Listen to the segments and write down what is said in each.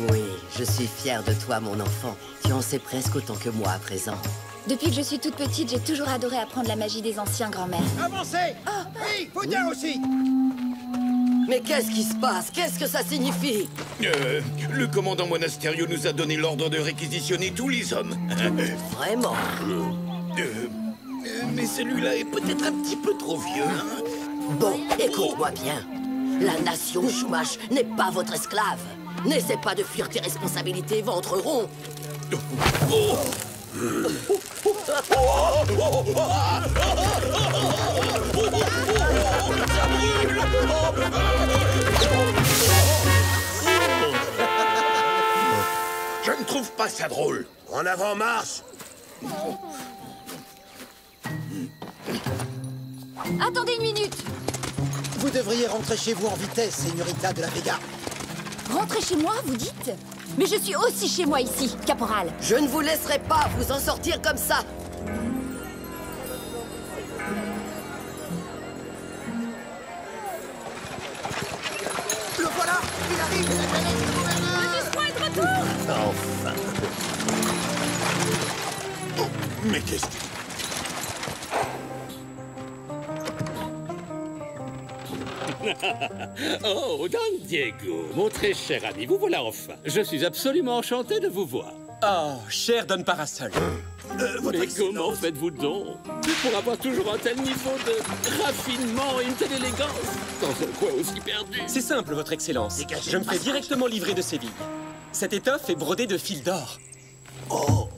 Oui, je suis fière de toi, mon enfant. Tu en sais presque autant que moi à présent. Depuis que je suis toute petite, j'ai toujours adoré apprendre la magie des anciens grands-mères. Avancez! Oui, Poudin aussi! Mais qu'est-ce qui se passe? Qu'est-ce que ça signifie? Le commandant Monasterio nous a donné l'ordre de réquisitionner tous les hommes. Vraiment? Mais celui-là est peut-être un petit peu trop vieux. Hein? Bon, écoute-moi bien. La nation Chumash n'est pas votre esclave. N'essaie pas de fuir tes responsabilités, ventre rond. Je ne trouve pas ça drôle. En avant, marche! Attendez une minute! Vous devriez rentrer chez vous en vitesse, Señorita de la Vega. Rentrez chez moi, vous dites? Mais je suis aussi chez moi ici, caporal. Je ne vous laisserai pas vous en sortir comme ça. Le voilà! Il arrive! Enfin! Oh, mais qu'est-ce que... Oh, Don Diego, mon très cher ami, vous voilà enfin. Je suis absolument enchanté de vous voir. Oh, cher Don Parasol. votre Mais excellence. comment faites-vous donc pour avoir toujours un tel niveau de raffinement et une telle élégance dans un coin aussi perdu? C'est simple, votre excellence. Dégagez Je le me fais passage. directement livrer de Séville. Cette étoffe est brodée de fils d'or. Oh!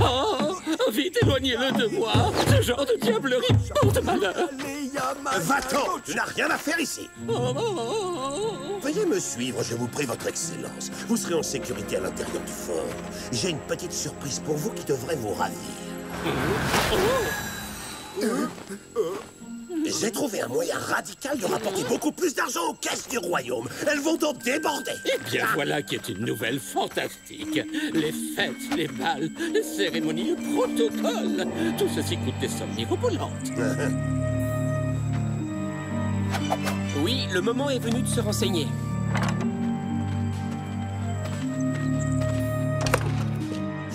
Oh, vite éloignez-le de moi. Ce genre de diablerie porte malheur. Va-t'en! Tu n'as rien à faire ici! Oh, oh, oh. Veuillez me suivre, je vous prie, votre excellence. Vous serez en sécurité à l'intérieur du fort. J'ai une petite surprise pour vous qui devrait vous ravir. J'ai trouvé un moyen radical de rapporter beaucoup plus d'argent aux caisses du royaume. Elles vont donc déborder. Eh bien, voilà qui est une nouvelle fantastique. Les fêtes, les balles, les cérémonies, le protocole. Tout ceci coûte des sommes mirobolantes. Oui, le moment est venu de se renseigner.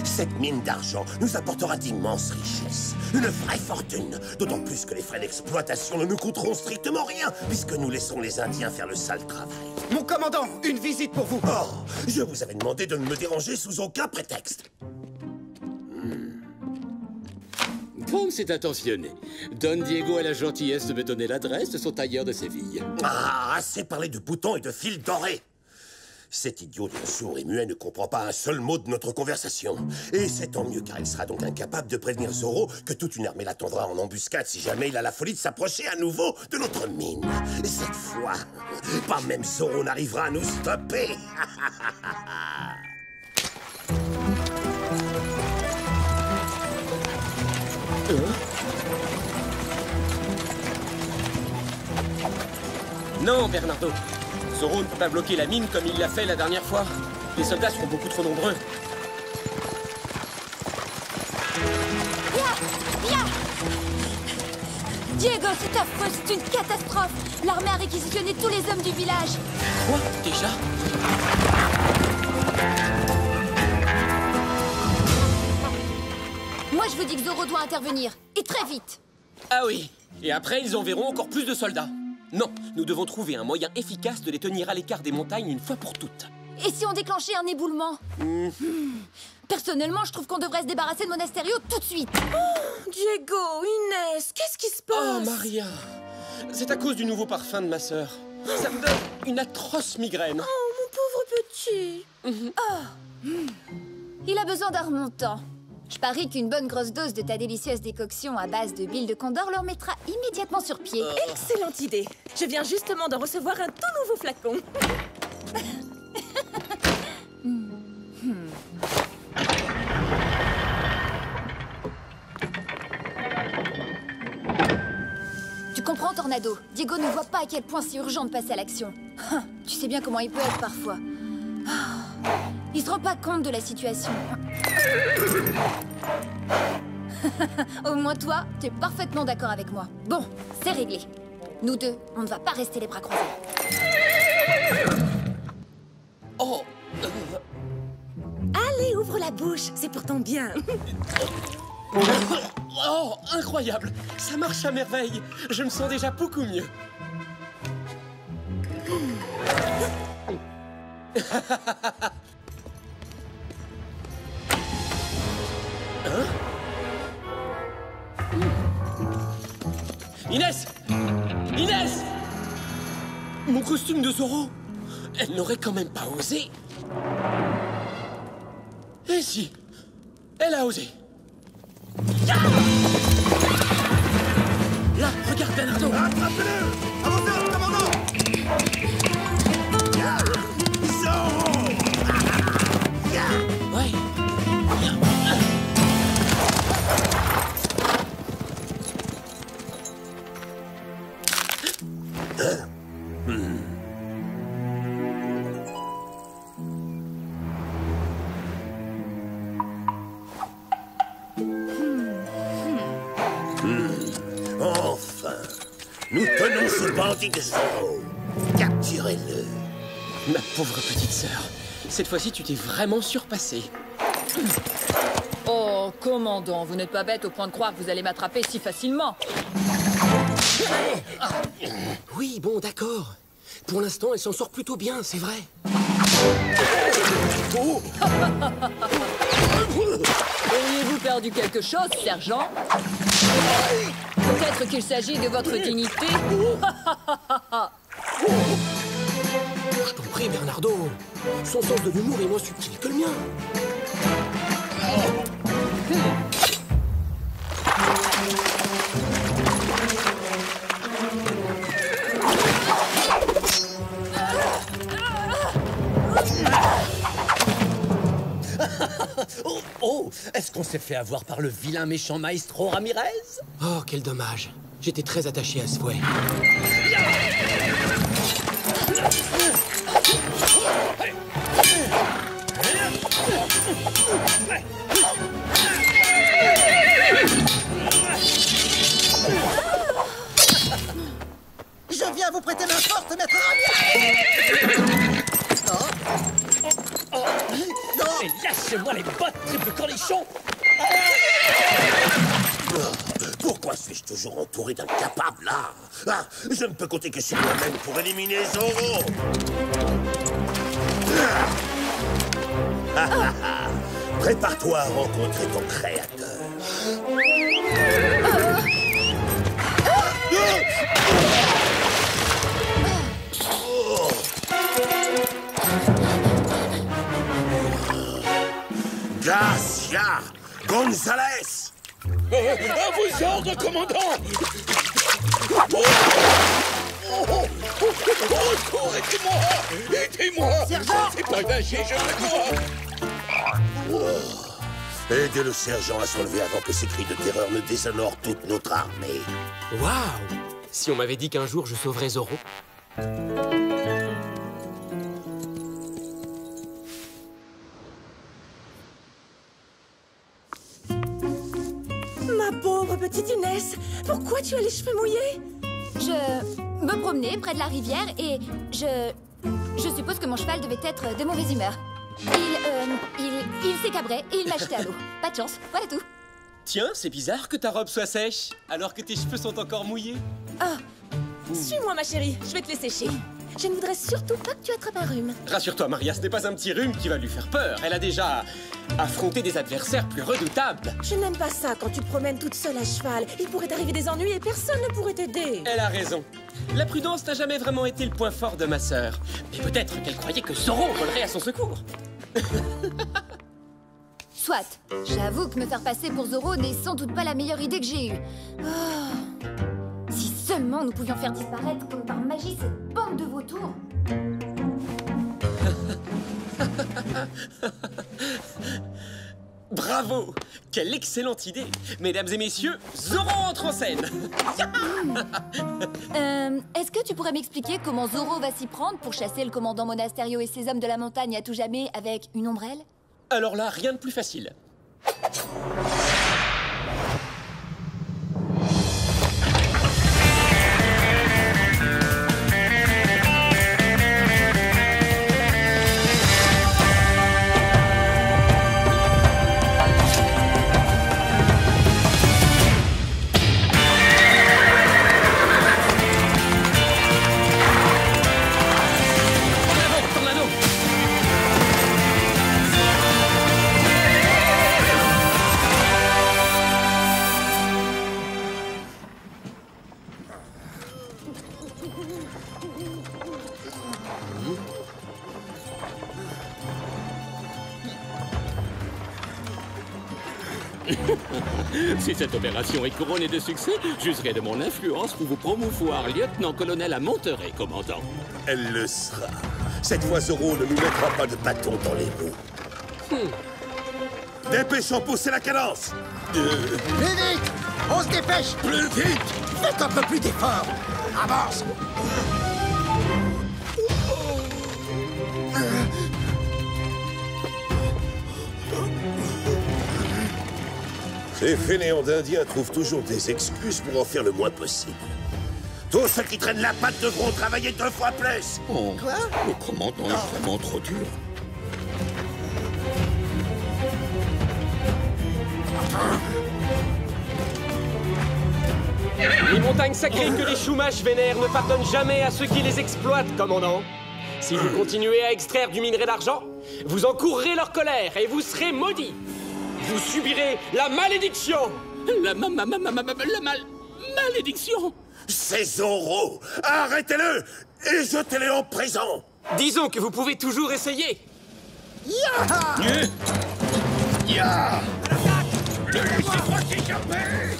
Cette mine d'argent nous apportera d'immenses richesses. Une vraie fortune. D'autant plus que les frais d'exploitation ne nous coûteront strictement rien, puisque nous laisserons les Indiens faire le sale travail. Mon commandant, une visite pour vous. Oh, je vous avais demandé de ne me déranger sous aucun prétexte. Comme c'est intentionné, Don Diego a la gentillesse de me donner l'adresse de son tailleur de Séville. Ah, assez parlé de boutons et de fils dorés. Cet idiot de sourd et muet ne comprend pas un seul mot de notre conversation. Et c'est tant mieux, car il sera donc incapable de prévenir Zoro que toute une armée l'attendra en embuscade si jamais il a la folie de s'approcher à nouveau de notre mine. Et cette fois, pas même Zoro n'arrivera à nous stopper. Non, Bernardo. Zoro ne peut pas bloquer la mine comme il l'a fait la dernière fois. Les soldats seront beaucoup trop nombreux. Viens! Diego, c'est affreux, c'est une catastrophe! L'armée a réquisitionné tous les hommes du village! Quoi? Déjà? Moi, je vous dis que Zoro doit intervenir, et très vite! Ah oui. Et après, ils enverront encore plus de soldats. Non, nous devons trouver un moyen efficace de les tenir à l'écart des montagnes une fois pour toutes. Et si on déclenchait un éboulement? Personnellement, je trouve qu'on devrait se débarrasser de Monasterio tout de suite! Diego, Inès, qu'est-ce qui se passe? Oh, Maria. C'est à cause du nouveau parfum de ma sœur. Ça me donne une atroce migraine. Oh, mon pauvre petit. Il a besoin d'un remontant. Je parie qu'une bonne grosse dose de ta délicieuse décoction à base de bile de condor le remettra immédiatement sur pied. Excellente idée. Je viens justement de recevoir un tout nouveau flacon. Tu comprends, tornado. Diego ne voit pas à quel point c'est urgent de passer à l'action. Tu sais bien comment il peut être parfois. Il se rend pas compte de la situation. Au moins toi, t'es parfaitement d'accord avec moi. Bon, c'est réglé. Nous deux, on ne va pas rester les bras croisés. Oh Allez, ouvre la bouche, c'est pour ton bien. Oh, incroyable! Ça marche à merveille. Je me sens déjà beaucoup mieux. Hein? Inès! Inès! Mon costume de Zorro! Elle n'aurait quand même pas osé. Et si? Elle a osé. Ah! Là, regarde Bernardo! Attrapez-le! Avancez, commandant! Ouais. Enfin! Nous tenons ce bandit de Zorro! Capturez-le! Ma pauvre petite sœur, cette fois-ci tu t'es vraiment surpassée. Oh, commandant, vous n'êtes pas bête au point de croire que vous allez m'attraper si facilement. Oui, bon, d'accord. Pour l'instant, elle s'en sort plutôt bien, c'est vrai. Auriez-vous perdu quelque chose, sergent? Peut-être qu'il s'agit de votre dignité. Je t'en prie, Bernardo. Son sens de l'humour est moins subtil que le mien. Oh, est-ce qu'on s'est fait avoir par le vilain méchant Maestro Ramirez? Oh, quel dommage. J'étais très attaché à ce fouet. Je viens vous prêter main forte, maître Ramirez! Non! Et lâchez-moi les bottes, triple cornichon! Pourquoi suis-je toujours entouré d'incapables, là? Ah, je ne peux compter que sur moi-même pour éliminer Zorro! Prépare-toi à rencontrer ton créateur. Garcia Gonzalez! À vos ordres, commandant! Oh, aidez-moi! Aidez-moi! C'est pas lâché, je le crois! Aidez le sergent à se relever avant que ces cris de terreur ne déshonorent toute notre armée. Waouh! Si on m'avait dit qu'un jour je sauverais Zorro. Ma pauvre petite Inès, pourquoi tu as les cheveux mouillés? Je me promenais près de la rivière et je suppose que mon cheval devait être de mauvaise humeur. Il s'est cabré et il m'a jeté à l'eau. Pas de chance, voilà tout. Tiens, c'est bizarre que ta robe soit sèche, alors que tes cheveux sont encore mouillés. Ah, suis-moi ma chérie, je vais te les sécher. Je ne voudrais surtout pas que tu attrapes un rhume. Rassure-toi, Maria, ce n'est pas un petit rhume qui va lui faire peur. Elle a déjà affronté des adversaires plus redoutables. Je n'aime pas ça quand tu te promènes toute seule à cheval. Il pourrait t'arriver des ennuis et personne ne pourrait t'aider. Elle a raison. La prudence n'a jamais vraiment été le point fort de ma sœur. Mais peut-être qu'elle croyait que Zorro volerait à son secours. Soit, j'avoue que me faire passer pour Zorro n'est sans doute pas la meilleure idée que j'ai eue. Oh. Si seulement nous pouvions faire disparaître comme par magie cette bande de vautours. Bravo! Quelle excellente idée! Mesdames et messieurs, Zoro entre en scène! Est-ce que tu pourrais m'expliquer comment Zoro va s'y prendre pour chasser le commandant Monasterio et ses hommes de la montagne à tout jamais avec une ombrelle? Alors là, rien de plus facile. Si cette opération est couronnée de succès, j'userai de mon influence pour vous promouvoir lieutenant-colonel à Monterey, commandant. Elle le sera. Cette fois, Zoro ne nous mettra pas de bâton dans les roues. Dépêchons, poussez la cadence. Plus vite! On se dépêche! Plus vite. Faites un peu plus d'effort! Avance! Ces fainéants d'Indiens trouvent toujours des excuses pour en faire le moins possible. Tous ceux qui traînent la patte devront travailler 2 fois plus. Oh, le commandant est vraiment trop dur. Les montagnes sacrées que les Chumash vénèrent ne pardonnent jamais à ceux qui les exploitent, commandant. Si vous continuez à extraire du minerai d'argent, vous encourrez leur colère et vous serez maudits. Vous subirez la malédiction. La malédiction. C'est Zoro. Arrêtez-le et jetez-le en prison. Disons que vous pouvez toujours essayer. Ya! Le laissez-moi s'échapper.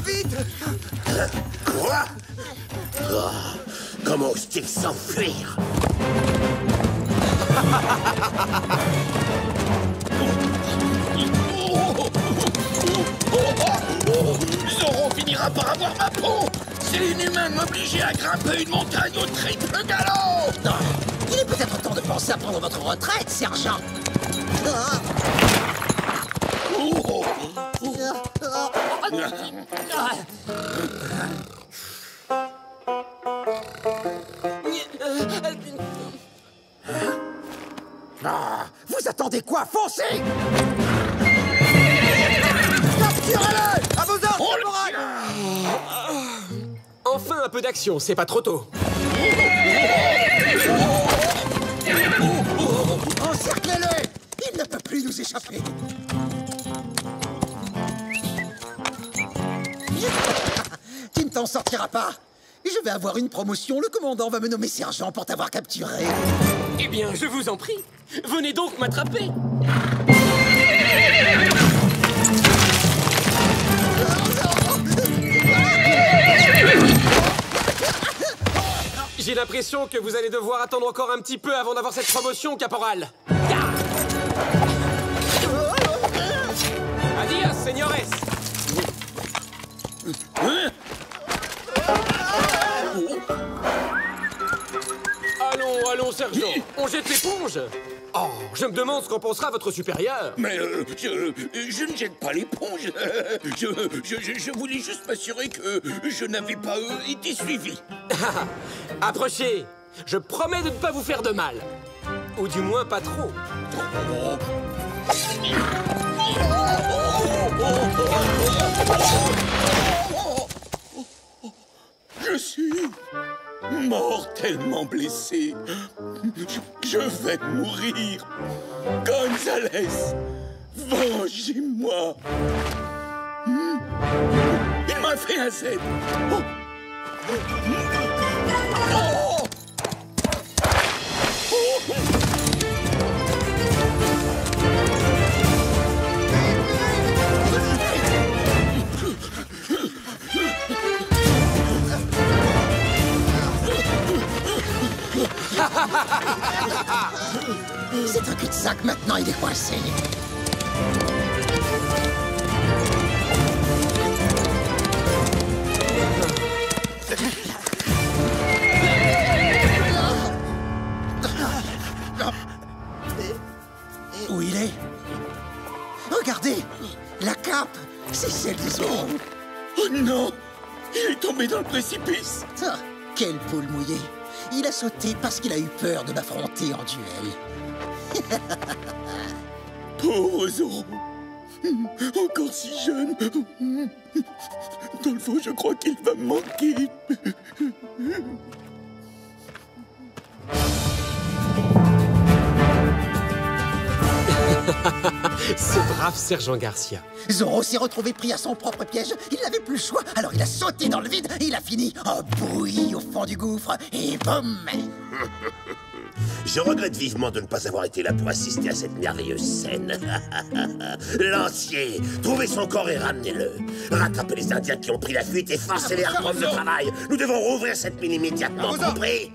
Vite! Quoi? Oh, comment ose-t-il s'enfuir? Zoro finira par avoir ma peau. C'est inhumain de m'obliger à grimper une montagne au triple galop. Non, il est peut-être temps de penser à prendre votre retraite, sergent. Vous attendez quoi? Foncez! Capturez-le! À vos ordres, caporal! Enfin un peu d'action, c'est pas trop tôt. Encerclez-le! Il ne peut plus nous échapper. Tu ne t'en sortiras pas. Je vais avoir une promotion. Le commandant va me nommer sergent pour t'avoir capturé. Eh bien, je vous en prie. Venez donc m'attraper. J'ai l'impression que vous allez devoir attendre encore un petit peu avant d'avoir cette promotion, caporal. Adios, señores. Allons, sergent. On jette l'éponge. Oh, je me demande ce qu'en pensera votre supérieur. Mais je ne jette pas l'éponge. Je voulais juste m'assurer que je n'avais pas été suivi. Approchez. Je promets de ne pas vous faire de mal. Ou du moins pas trop. Je suis mortellement blessé. Je vais mourir. Gonzalez, vengez-moi. Il m'a fait un Z. Oh. Oh. C'est un cul-de-sac, maintenant il est coincé. Où il est? Regardez! La cape! C'est celle de Zorro! Oh non! Il est tombé dans le précipice! Ah, quelle poule mouillée! Il a sauté parce qu'il a eu peur de m'affronter en duel. Pauvre Zorro! Encore si jeune! Dans le fond, je crois qu'il va me manquer! Ce brave sergent Garcia. Zorro s'est retrouvé pris à son propre piège. Il n'avait plus le choix, alors il a sauté dans le vide et il a fini en bouillie au fond du gouffre. Et boum! Je regrette vivement de ne pas avoir été là pour assister à cette merveilleuse scène. Lancier, trouvez son corps et ramenez-le. Rattrapez les Indiens qui ont pris la fuite et forcez-les à reprendre le travail. Nous devons rouvrir cette mine immédiatement, compris?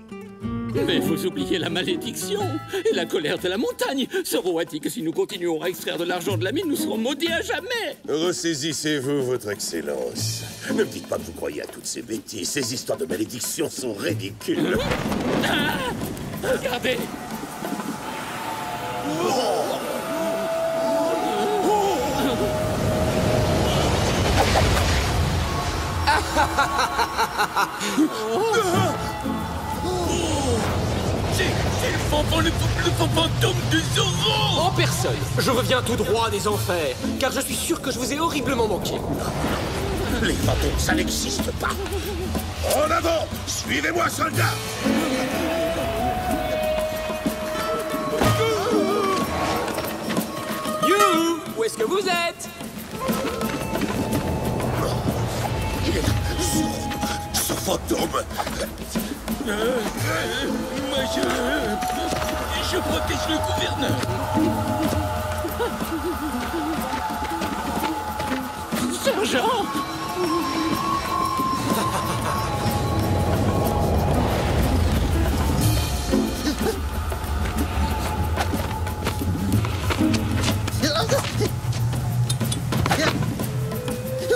Mais vous oubliez la malédiction et la colère de la montagne. Zorro a dit que si nous continuons à extraire de l'argent de la mine, nous serons maudits à jamais. Ressaisissez-vous, votre excellence. Ne me dites pas que vous croyez à toutes ces bêtises. Ces histoires de malédiction sont ridicules. Ah, regardez. C'est le fantôme de Zorro! En personne, je reviens tout droit des enfers, car je suis sûr que je vous ai horriblement manqué. Les fantômes, ça n'existe pas. En avant! Suivez-moi, soldats! You! Où est-ce que vous êtes? Il est là! Ce fantôme! Moi, je protège le gouverneur. Sergent!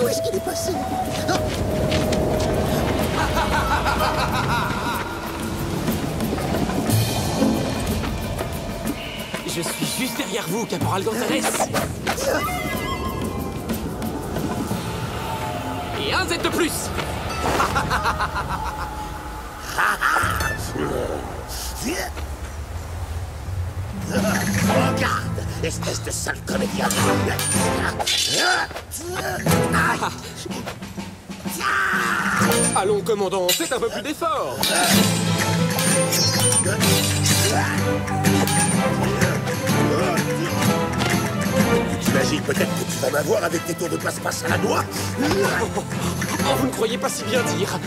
Où est-ce qu'il est passé? Je suis juste derrière vous, caporal Gonzalez. Et un Z de plus. Regarde, espèce de sale comédien. Allons, commandant, faites un peu plus d'effort. Tu imagines peut-être que tu vas m'avoir avec tes tours de passe-passe à la noix? Oh, vous ne croyez pas si bien dire.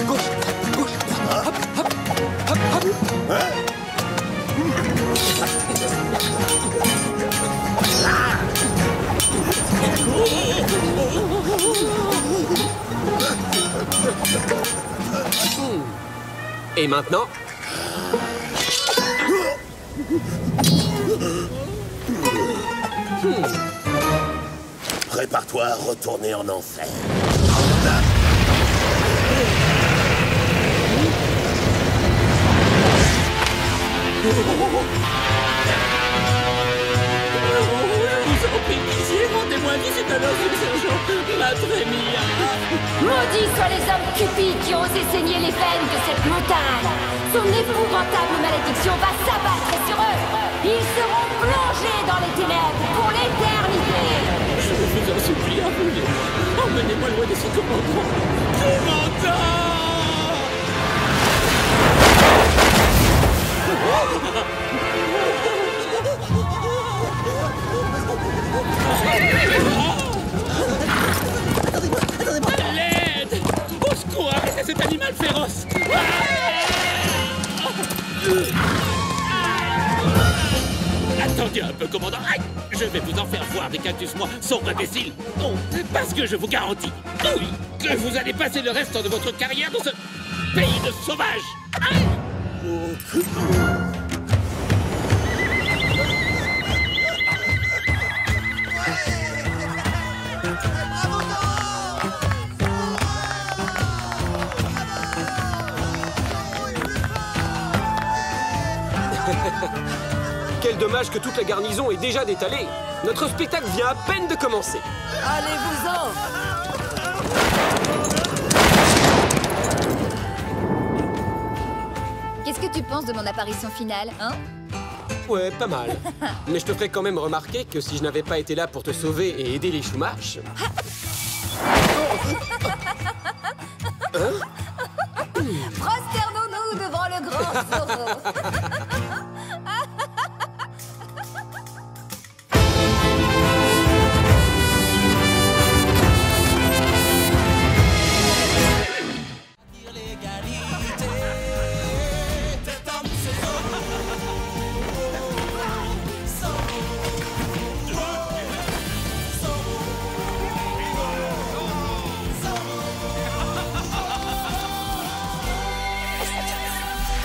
Gauche, gauche, droite, hop, hop, hop, hop. Et maintenant? Prépare-toi à retourner en enfer. Vous en prie, pitié, rendez-moi visite à l'heure du sergent. Madre mia. Maudits soient les hommes cupides qui ont osé saigner les veines de cette montagne. Son épouvantable malédiction va s'abattre sur eux. Ils seront plongés dans les ténèbres pour l'éternité. Je vous en supplie, emmenez-moi. Emmenez-moi loin de ce commandant. Commandant! L'aide! Au secours, arrêtez cet animal féroce! Attendez un peu, commandant. Aïe! Je vais vous en faire voir des cactus, moi, sombre imbécile. Non, parce que je vous garantis, oui, que vous allez passer le reste de votre carrière dans ce pays de sauvages. Aïe! Quel dommage que toute la garnison est déjà détalée. Notre spectacle vient à peine de commencer. Allez-vous-en! Qu'est-ce que tu penses de mon apparition finale, hein? Ouais, pas mal. Mais je te ferai quand même remarquer que si je n'avais pas été là pour te sauver et aider les Chumash...